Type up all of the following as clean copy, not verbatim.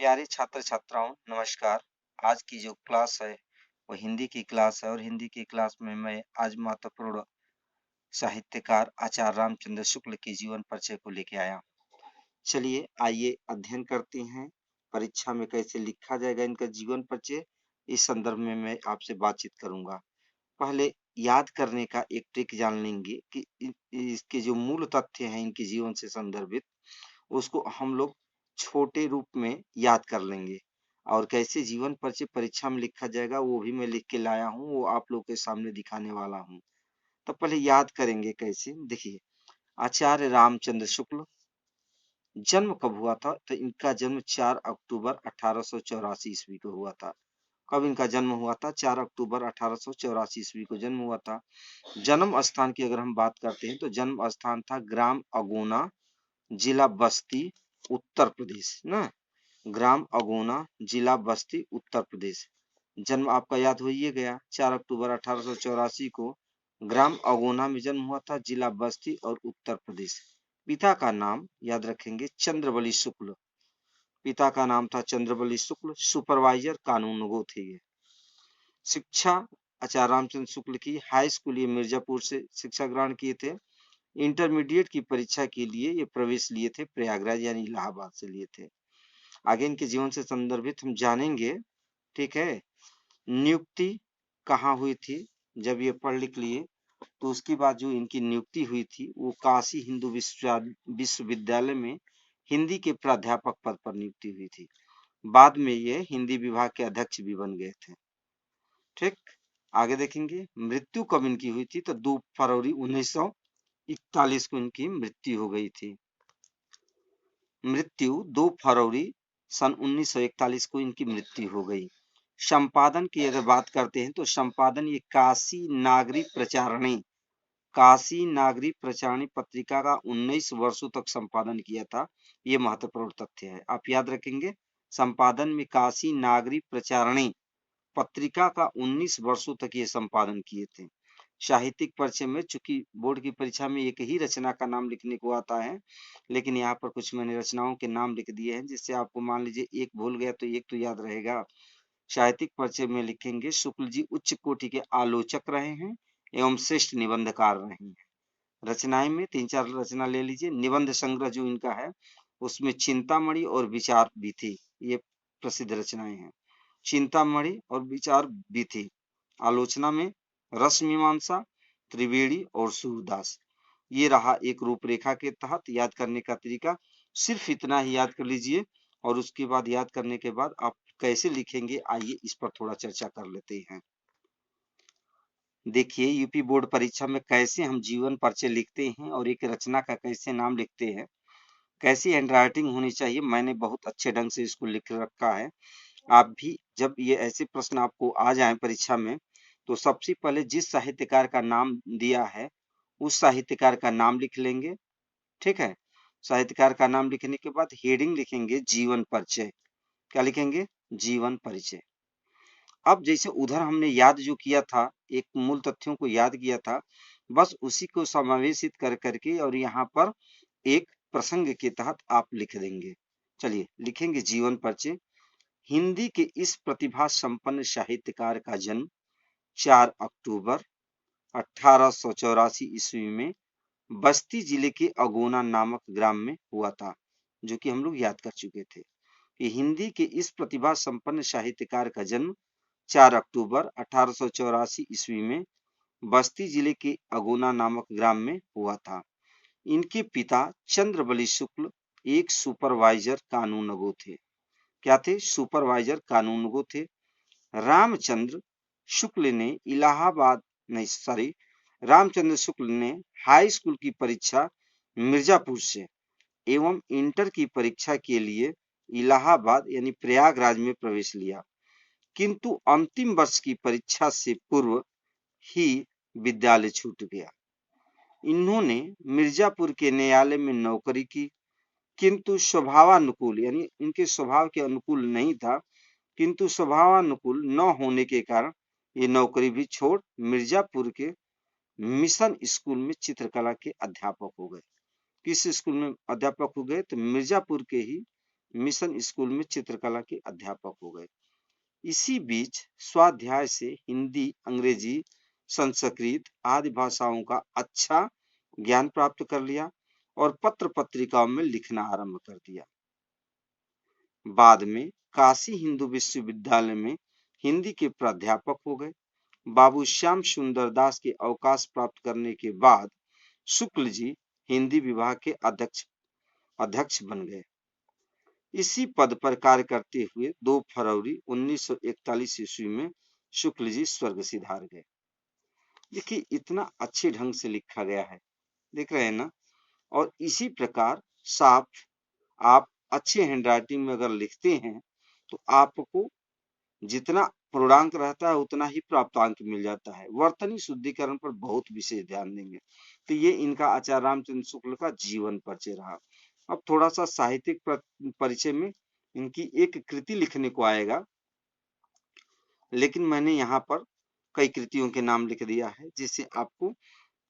प्यारे छात्र छात्राओं नमस्कार। आज की जो क्लास है वो हिंदी की क्लास है और हिंदी की क्लास में मैं आज महत्वपूर्ण साहित्यकार आचार्य रामचंद्र शुक्ल के जीवन परिचय को लेके आया हूँ। चलिए आइए अध्ययन करते हैं परीक्षा में कैसे लिखा जाएगा इनका जीवन परिचय। इस संदर्भ में मैं आपसे बातचीत करूंगा। पहले याद करने का एक ट्रिक जान लेंगे कि इसके जो मूल तथ्य हैं इनके जीवन से संदर्भित उसको हम लोग छोटे रूप में याद कर लेंगे और कैसे जीवन परिचय परीक्षा में लिखा जाएगा वो भी मैं लिख के लाया हूँ, वो आप लोग के सामने दिखाने वाला हूँ। तो पहले याद करेंगे कैसे, देखिए आचार्य रामचंद्र शुक्ल जन्म कब हुआ था? तो इनका जन्म 4 अक्टूबर 1884 ईस्वी को हुआ था। कब इनका जन्म हुआ था? 4 अक्टूबर 1884 ईस्वी को जन्म हुआ था। जन्म स्थान की अगर हम बात करते हैं तो जन्म स्थान था ग्राम अगोना, जिला बस्ती, उत्तर प्रदेश ना। ग्राम अगोना, जिला बस्ती, उत्तर प्रदेश। जन्म आपका याद हो ही गया, 4 अक्टूबर 1884 को ग्राम अगोना में जन्म हुआ था, जिला बस्ती और उत्तर प्रदेश। पिता का नाम याद रखेंगे चंद्रबली शुक्ल। पिता का नाम था चंद्रबली शुक्ल, सुपरवाइजर कानूनगो थे ये। शिक्षा आचार्य रामचंद्र शुक्ल की हाई स्कूल ये मिर्जापुर से शिक्षा ग्रहण किए थे। इंटरमीडिएट की परीक्षा के लिए ये प्रवेश लिए थे प्रयागराज यानी इलाहाबाद से लिए थे। आगे इनके जीवन से संदर्भित हम जानेंगे, ठीक है। नियुक्ति कहाँ हुई थी? जब ये पढ़ लिख लिए तो उसके बाद जो इनकी नियुक्ति हुई थी वो काशी हिंदू विश्वविद्यालय में हिंदी के प्राध्यापक पद पर नियुक्ति हुई थी। बाद में ये हिंदी विभाग के अध्यक्ष भी बन गए थे। ठीक, आगे देखेंगे मृत्यु कब इनकी हुई थी? तो 2 फरवरी 1941 को इनकी मृत्यु हो गई थी। मृत्यु 2 फरवरी सन 1941 को इनकी मृत्यु हो गई। संपादन की अगर बात करते हैं तो संपादन ये काशी नागरी प्रचारणी पत्रिका का 19 वर्षों तक संपादन किया था। ये महत्वपूर्ण तथ्य है, आप याद रखेंगे। संपादन में काशी नागरी प्रचारणी पत्रिका का 19 वर्षों तक ये संपादन किए थे। साहित्यिक परिचय में चूंकि बोर्ड की परीक्षा में एक ही रचना का नाम लिखने को आता है, लेकिन यहाँ पर कुछ मैंने रचनाओं के नाम लिख दिए हैं जिससे आपको मान लीजिए एक भूल गया तो एक तो याद रहेगा। साहित्यिक परिचय में लिखेंगे शुक्ल जी उच्च कोटि के आलोचक रहे हैं एवं श्रेष्ठ निबंधकार रहे हैं। रचनाएं में 3-4 रचना ले लीजिए। निबंध संग्रह जो इनका है उसमें चिंतामणि और विचार भी थी, ये प्रसिद्ध रचनाएं हैं। चिंतामणि और विचार भी थी। आलोचना में रस मीमांसा, त्रिवेणी और सूरदास। ये रहा एक रूपरेखा के तहत याद करने का तरीका। सिर्फ इतना ही याद कर लीजिए और उसके बाद याद करने के बाद आप कैसे लिखेंगे आइए इस पर थोड़ा चर्चा कर लेते हैं। देखिए यूपी बोर्ड परीक्षा में कैसे हम जीवन परिचय लिखते हैं और एक रचना का कैसे नाम लिखते हैं, कैसी हैंडराइटिंग होनी चाहिए, मैंने बहुत अच्छे ढंग से इसको लिख रखा है। आप भी जब ये ऐसे प्रश्न आपको आ जाए परीक्षा में तो सबसे पहले जिस साहित्यकार का नाम दिया है उस साहित्यकार का नाम लिख लेंगे। ठीक है, साहित्यकार का नाम लिखने के बाद हेडिंग लिखेंगे जीवन परिचय। क्या लिखेंगे? जीवन परिचय। अब जैसे उधर हमने याद जो किया था, एक मूल तथ्यों को याद किया था, बस उसी को समावेशित कर करके और यहाँ पर एक प्रसंग के तहत आप लिख देंगे। चलिए लिखेंगे जीवन परिचय। हिंदी के इस प्रतिभा संपन्न साहित्यकार का जन्म 4 अक्टूबर 1884 ईस्वी में बस्ती जिले के अगोना नामक ग्राम में हुआ था, जो कि हम लोग याद कर चुके थे कि हिंदी के इस प्रतिभा संपन्न साहित्यकार का जन्म 4 अक्टूबर 1884 ईस्वी में बस्ती जिले के अगोना नामक ग्राम में हुआ था। इनके पिता चंद्रबली शुक्ल एक सुपरवाइजर कानूनगो थे। क्या थे? सुपरवाइजर कानूनगो थे। रामचंद्र शुक्ल ने रामचंद्र शुक्ल ने हाई स्कूल की परीक्षा मिर्जापुर से एवं इंटर की परीक्षा के लिए इलाहाबाद यानी प्रयागराज में प्रवेश लिया, किंतु अंतिम वर्ष की परीक्षा से पूर्व ही विद्यालय छूट गया। इन्होंने मिर्जापुर के न्यायालय में नौकरी की, किंतु स्वभावानुकूल यानी इनके स्वभाव के अनुकूल नहीं था, किंतु स्वभावानुकूल न होने के कारण ये नौकरी भी छोड़ मिर्जापुर के मिशन स्कूल में चित्रकला के अध्यापक हो गए। किस स्कूल में अध्यापक हो गए? तो मिर्जापुर के ही मिशन स्कूल में चित्रकला के अध्यापक हो गए। इसी बीच स्वाध्याय से हिंदी, अंग्रेजी, संस्कृत आदि भाषाओं का अच्छा ज्ञान प्राप्त कर लिया और पत्र पत्रिकाओं में लिखना आरंभ कर दिया। बाद में काशी हिंदू विश्वविद्यालय में हिंदी के प्राध्यापक हो गए। बाबू श्याम सुंदर दास के अवकाश प्राप्त करने के बाद शुक्ल जी हिंदी विभाग के अध्यक्ष बन गए। इसी पद पर कार्य करते हुए 2 फरवरी 1941 ईस्वी में शुक्ल जी स्वर्ग सिधार गए। देखिए इतना अच्छे ढंग से लिखा गया है, देख रहे हैं ना। और इसी प्रकार साफ आप अच्छे हैंडराइटिंग में अगर लिखते हैं तो आपको जितना पूर्णांक रहता है उतना ही प्राप्तांक मिल जाता है। वर्तनी शुद्धिकरण पर बहुत विशेष ध्यान देंगे। तो ये इनका आचार्य रामचंद्र शुक्ल का जीवन परिचय रहा। अब थोड़ा सा साहित्यिक परिचय में इनकी एक कृति लिखने को आएगा, लेकिन मैंने यहाँ पर कई कृतियों के नाम लिख दिया है जिससे आपको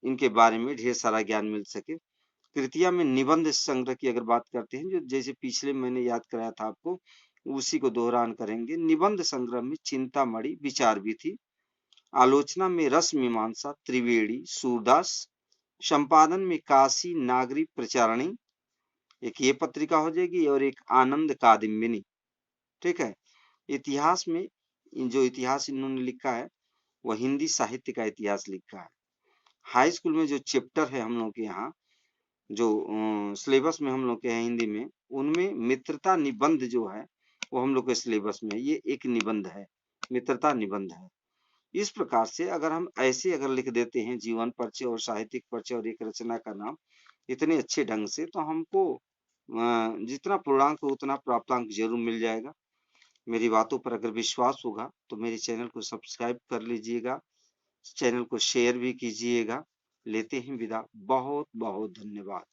इनके बारे में ढेर सारा ज्ञान मिल सके। कृतियां में निबंध संग्रह की अगर बात करते हैं, जो जैसे पिछले मैंने याद कराया था आपको, उसी को दोहरान करेंगे। निबंध संग्रह में चिंतामणि, विचार भी थी। आलोचना में रस मीमांसा, त्रिवेणी, सूरदास। संपादन में काशी नागरी प्रचारणी, एक ये पत्रिका हो जाएगी, और एक आनंद कादम्बिनी। ठीक है। इतिहास में जो इतिहास इन्होंने लिखा है वह हिंदी साहित्य का इतिहास लिखा है। हाई स्कूल में जो चैप्टर है हम लोग के यहाँ, जो सिलेबस में हम लोग के हैं हिंदी में, उनमें मित्रता निबंध जो है वो हम लोग के सिलेबस में, ये एक निबंध है, मित्रता निबंध है। इस प्रकार से अगर हम ऐसे अगर लिख देते हैं जीवन परिचय और साहित्यिक परिचय और एक रचना का नाम इतने अच्छे ढंग से, तो हमको जितना पूर्णांक हो उतना प्राप्तांक जरूर मिल जाएगा। मेरी बातों पर अगर विश्वास होगा तो मेरे चैनल को सब्सक्राइब कर लीजिएगा, चैनल को शेयर भी कीजिएगा। लेते हैं विदा, बहुत बहुत धन्यवाद।